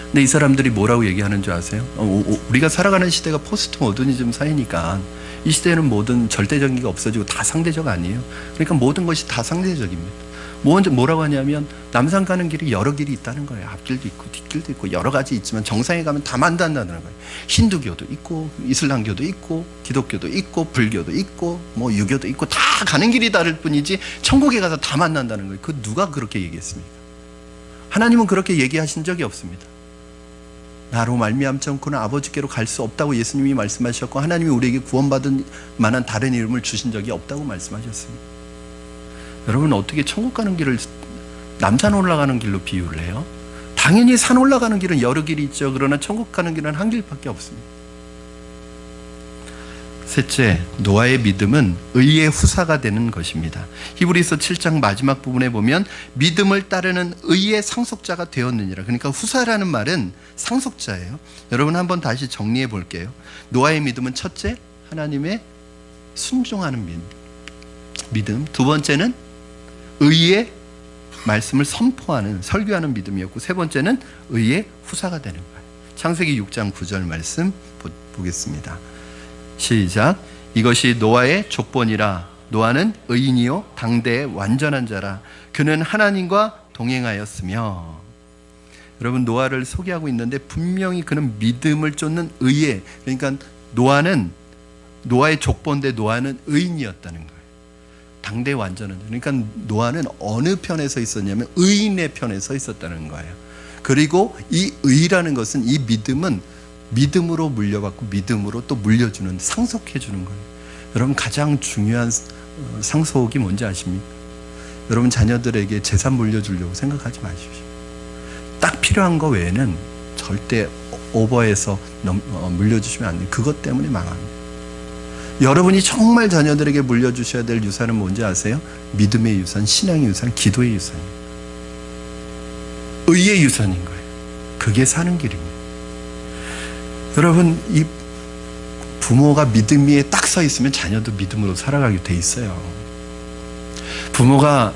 근데 이 사람들이 뭐라고 얘기하는 줄 아세요? 우리가 살아가는 시대가 포스트 모더니즘 사회니까 이 시대에는 모든 절대적인 게 없어지고 다 상대적 아니에요. 그러니까 모든 것이 다 상대적입니다. 뭐라고 하냐면, 남산 가는 길이 여러 길이 있다는 거예요. 앞길도 있고 뒷길도 있고 여러 가지 있지만 정상에 가면 다 만난다는 거예요. 힌두교도 있고 이슬람교도 있고 기독교도 있고 불교도 있고 뭐 유교도 있고 다 가는 길이 다를 뿐이지 천국에 가서 다 만난다는 거예요. 그 누가 그렇게 얘기했습니까? 하나님은 그렇게 얘기하신 적이 없습니다. 나로 말미암지 않고는 아버지께로 갈 수 없다고 예수님이 말씀하셨고, 하나님이 우리에게 구원받을 만한 다른 이름을 주신 적이 없다고 말씀하셨습니다. 여러분, 어떻게 천국 가는 길을 남산 올라가는 길로 비유를 해요? 당연히 산 올라가는 길은 여러 길이 있죠. 그러나 천국 가는 길은 한 길밖에 없습니다. 셋째, 노아의 믿음은 의의 후사가 되는 것입니다. 히브리서 7장 마지막 부분에 보면 믿음을 따르는 의의 상속자가 되었느니라. 그러니까 후사라는 말은 상속자예요. 여러분, 한번 다시 정리해 볼게요. 노아의 믿음은 첫째, 하나님의 순종하는 믿음. 두 번째는 의의 말씀을 선포하는, 설교하는 믿음이었고, 세 번째는 의의 후사가 되는 거예요. 창세기 6장 9절 말씀 보겠습니다. 시작. 이것이 노아의 족본이라. 노아는 의인이요 당대의 완전한 자라. 그는 하나님과 동행하였으며. 여러분, 노아를 소개하고 있는데 분명히 그는 믿음을 쫓는 의의, 그러니까 노아의 족본인데 노아는 의인이었다는 거예요. 당대 완전한 자. 그러니까 노아는 어느 편에 서 있었냐면 의인의 편에 서 있었다는 거예요. 그리고 이 의라는 것은, 이 믿음은 믿음으로 물려받고 믿음으로 또 물려주는, 상속해주는 거예요. 여러분, 가장 중요한 상속이 뭔지 아십니까? 여러분, 자녀들에게 재산 물려주려고 생각하지 마십시오. 딱 필요한 거 외에는 절대 오버해서 물려주시면 안 돼요. 그것 때문에 망합니다. 여러분이 정말 자녀들에게 물려주셔야 될 유산은 뭔지 아세요? 믿음의 유산, 신앙의 유산, 기도의 유산이에요. 의의 유산인 거예요. 그게 사는 길입니다. 여러분, 이 부모가 믿음 위에 딱 서 있으면 자녀도 믿음으로 살아가게 돼 있어요. 부모가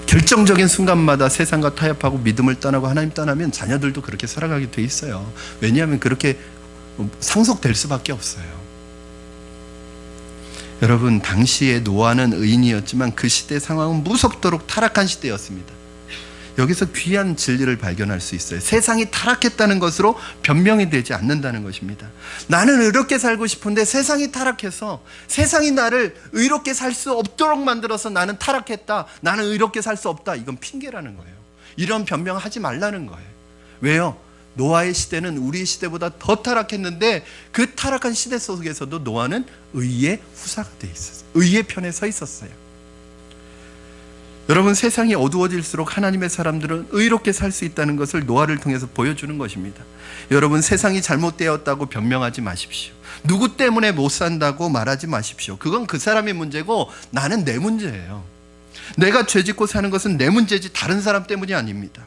결정적인 순간마다 세상과 타협하고 믿음을 떠나고 하나님 떠나면 자녀들도 그렇게 살아가게 돼 있어요. 왜냐하면 그렇게 상속될 수밖에 없어요. 여러분, 당시에 노아는 의인이었지만 그 시대 상황은 무섭도록 타락한 시대였습니다. 여기서 귀한 진리를 발견할 수 있어요. 세상이 타락했다는 것으로 변명이 되지 않는다는 것입니다. 나는 의롭게 살고 싶은데 세상이 타락해서, 세상이 나를 의롭게 살 수 없도록 만들어서 나는 타락했다, 나는 의롭게 살 수 없다, 이건 핑계라는 거예요. 이런 변명하지 말라는 거예요. 왜요? 노아의 시대는 우리의 시대보다 더 타락했는데 그 타락한 시대 속에서도 노아는 의의 후사가 돼 있었어요. 의의 편에 서 있었어요. 여러분, 세상이 어두워질수록 하나님의 사람들은 의롭게 살 수 있다는 것을 노아를 통해서 보여주는 것입니다. 여러분, 세상이 잘못되었다고 변명하지 마십시오. 누구 때문에 못 산다고 말하지 마십시오. 그건 그 사람의 문제고 나는 내 문제예요. 내가 죄짓고 사는 것은 내 문제지 다른 사람 때문이 아닙니다.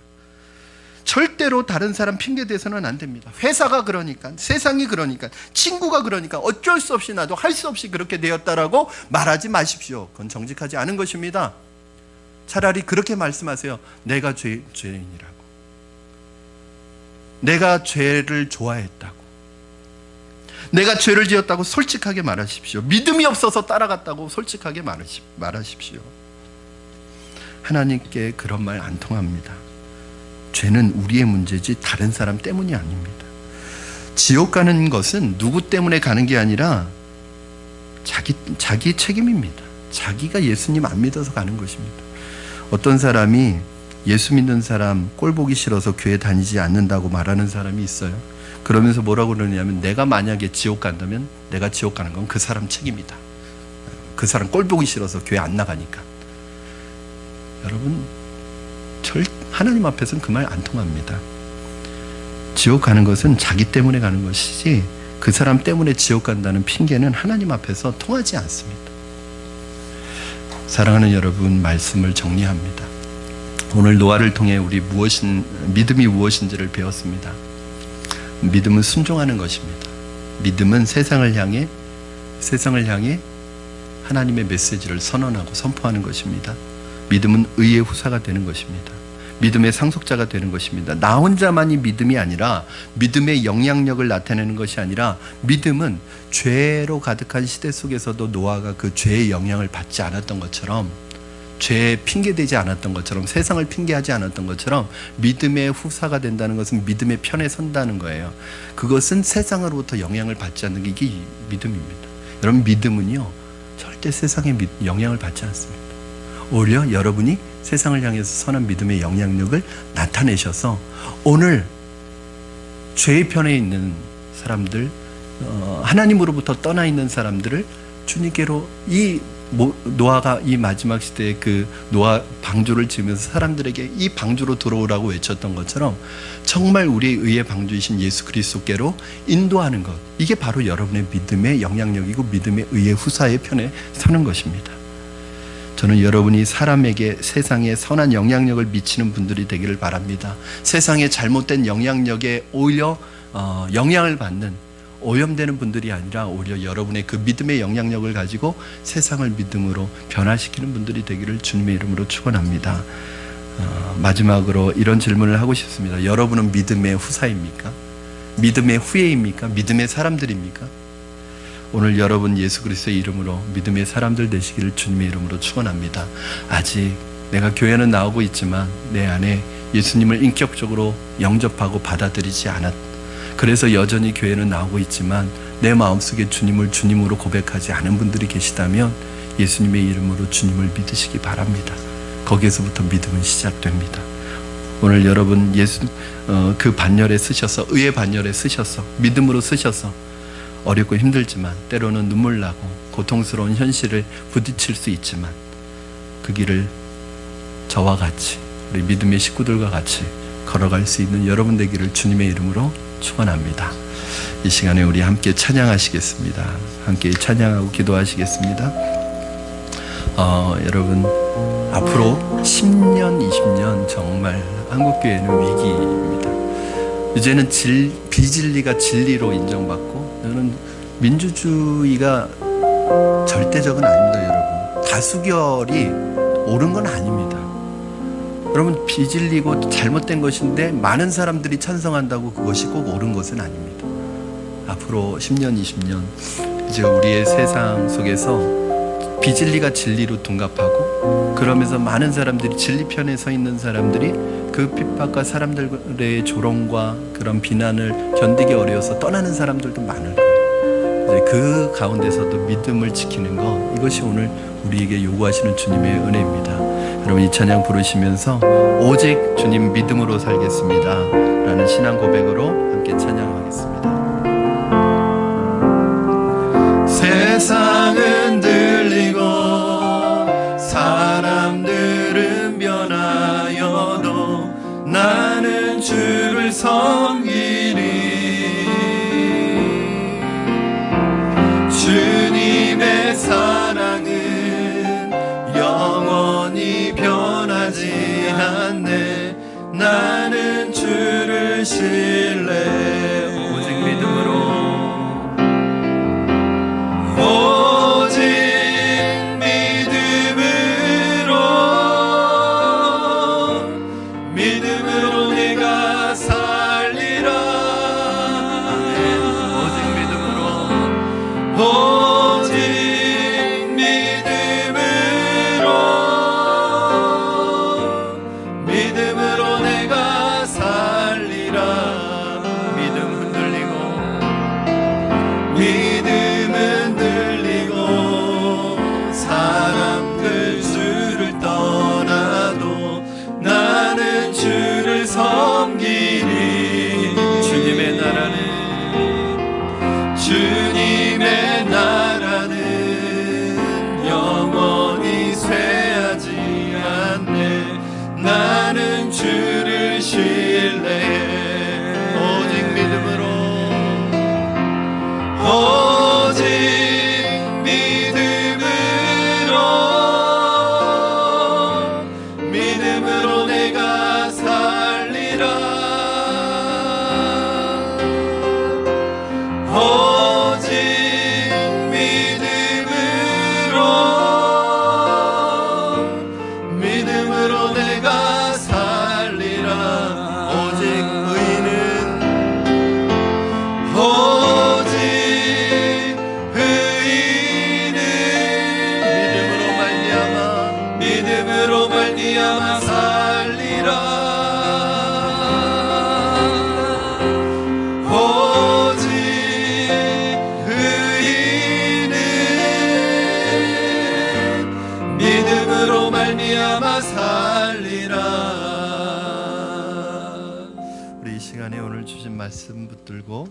절대로 다른 사람 핑계 대서는 안 됩니다. 회사가 그러니까, 세상이 그러니까, 친구가 그러니까, 어쩔 수 없이 나도 할 수 없이 그렇게 되었다라고 말하지 마십시오. 그건 정직하지 않은 것입니다. 차라리 그렇게 말씀하세요. 내가 죄인이라고. 내가 죄를 좋아했다고. 내가 죄를 지었다고 솔직하게 말하십시오. 믿음이 없어서 따라갔다고 솔직하게 말하십시오. 하나님께 그런 말 안 통합니다. 죄는 우리의 문제지 다른 사람 때문이 아닙니다. 지옥 가는 것은 누구 때문에 가는 게 아니라 자기 책임입니다. 자기가 예수님 안 믿어서 가는 것입니다. 어떤 사람이 예수 믿는 사람 꼴 보기 싫어서 교회 다니지 않는다고 말하는 사람이 있어요. 그러면서 뭐라고 그러냐면, 내가 만약에 지옥 간다면 내가 지옥 가는 건 그 사람 책임이다. 그 사람 꼴 보기 싫어서 교회 안 나가니까. 여러분, 하나님 앞에서는 그 말 안 통합니다. 지옥 가는 것은 자기 때문에 가는 것이지 그 사람 때문에 지옥 간다는 핑계는 하나님 앞에서 통하지 않습니다. 사랑하는 여러분, 말씀을 정리합니다. 오늘 노아를 통해 우리 믿음이 무엇인지를 배웠습니다. 믿음은 순종하는 것입니다. 믿음은 세상을 향해 하나님의 메시지를 선언하고 선포하는 것입니다. 믿음은 의의 후사가 되는 것입니다. 믿음의 상속자가 되는 것입니다. 나 혼자만이 믿음이 아니라, 믿음의 영향력을 나타내는 것이 아니라, 믿음은 죄로 가득한 시대 속에서도 노아가 그 죄의 영향을 받지 않았던 것처럼, 죄에 핑계대지 않았던 것처럼, 세상을 핑계하지 않았던 것처럼 믿음의 후사가 된다는 것은 믿음의 편에 선다는 거예요. 그것은 세상으로부터 영향을 받지 않는 게 이게 믿음입니다. 여러분, 믿음은요 절대 세상의 영향을 받지 않습니다. 오히려 여러분이 세상을 향해서 선한 믿음의 영향력을 나타내셔서 오늘 죄의 편에 있는 사람들, 하나님으로부터 떠나 있는 사람들을 주님께로, 이 노아가 이 마지막 시대에 그 노아 방주를 지으면서 사람들에게 이 방주로 들어오라고 외쳤던 것처럼 정말 우리의 의의 방주이신 예수 그리스도께로 인도하는 것, 이게 바로 여러분의 믿음의 영향력이고 믿음의 의의 후사의 편에 서는 것입니다. 저는 여러분이 사람에게 세상에 선한 영향력을 미치는 분들이 되기를 바랍니다. 세상의 잘못된 영향력에 오히려 영향을 받는, 오염되는 분들이 아니라 오히려 여러분의 그 믿음의 영향력을 가지고 세상을 믿음으로 변화시키는 분들이 되기를 주님의 이름으로 축원합니다. 마지막으로 이런 질문을 하고 싶습니다. 여러분은 믿음의 후사입니까? 믿음의 후예입니까? 믿음의 사람들입니까? 오늘 여러분 예수 그리스도의 이름으로 믿음의 사람들 되시기를 주님의 이름으로 축원합니다. 아직 내가 교회는 나오고 있지만 내 안에 예수님을 인격적으로 영접하고 받아들이지 않았다. 그래서 여전히 교회는 나오고 있지만 내 마음속에 주님을 주님으로 고백하지 않은 분들이 계시다면 예수님의 이름으로 주님을 믿으시기 바랍니다. 거기에서부터 믿음은 시작됩니다. 오늘 여러분 그 반열에 쓰셔서, 의의 반열에 쓰셔서, 믿음으로 쓰셔서 어렵고 힘들지만 때로는 눈물 나고 고통스러운 현실을 부딪힐 수 있지만 그 길을 저와 같이, 우리 믿음의 식구들과 같이 걸어갈 수 있는 여러분 되기를 주님의 이름으로 축원합니다. 이 시간에 우리 함께 찬양하시겠습니다. 함께 찬양하고 기도하시겠습니다. 여러분, 앞으로 10년, 20년 정말 한국교회는 위기입니다. 이제는 비진리가 진리로 인정받고, 저는 민주주의가 절대적은 아닙니다. 여러분, 다수결이 옳은 건 아닙니다. 여러분, 비진리고 잘못된 것인데 많은 사람들이 찬성한다고 그것이 꼭 옳은 것은 아닙니다. 앞으로 10년, 20년 이제 우리의 세상 속에서 비진리가 진리로 둔갑하고, 그러면서 많은 사람들이 진리 편에 서 있는 사람들이 그 핍박과 사람들의 조롱과 그런 비난을 견디기 어려워서 떠나는 사람들도 많을 거예요. 이제 그 가운데서도 믿음을 지키는 것, 이것이 오늘 우리에게 요구하시는 주님의 은혜입니다. 여러분, 이 찬양 부르시면서 오직 주님 믿음으로 살겠습니다 라는 신앙 고백으로 함께 찬양하겠습니다. 세상은 들리고 사람들은 변하여도 나는 주를 섬기리. 주님의 사랑은 영원히 변하지 않네. 나는 주를 신뢰. 오직 믿음으로, 오직 믿음으로 내가 살리라. 오직 믿음으로, 오직 믿음으로 내가 살리라. 믿음 흔들리고, 믿음은 들리고 사람들 주를 떠나도 나는 주를 섬기리. 주님의 나라는, 주님의 나라는 영원히 쇠하지 않네. 나는 주를 신뢰해. 오직 믿음으로, 오직 믿음으로 내가 살리라. 오직 믿음으로 내가 살리라. 오직 의인은, 오직 의인은 믿음으로 말미암아 살리라. 오직 의인은 믿음으로 말미암아 살리라. 우리 이 시간 시간에 오늘 주신 말씀 붙들고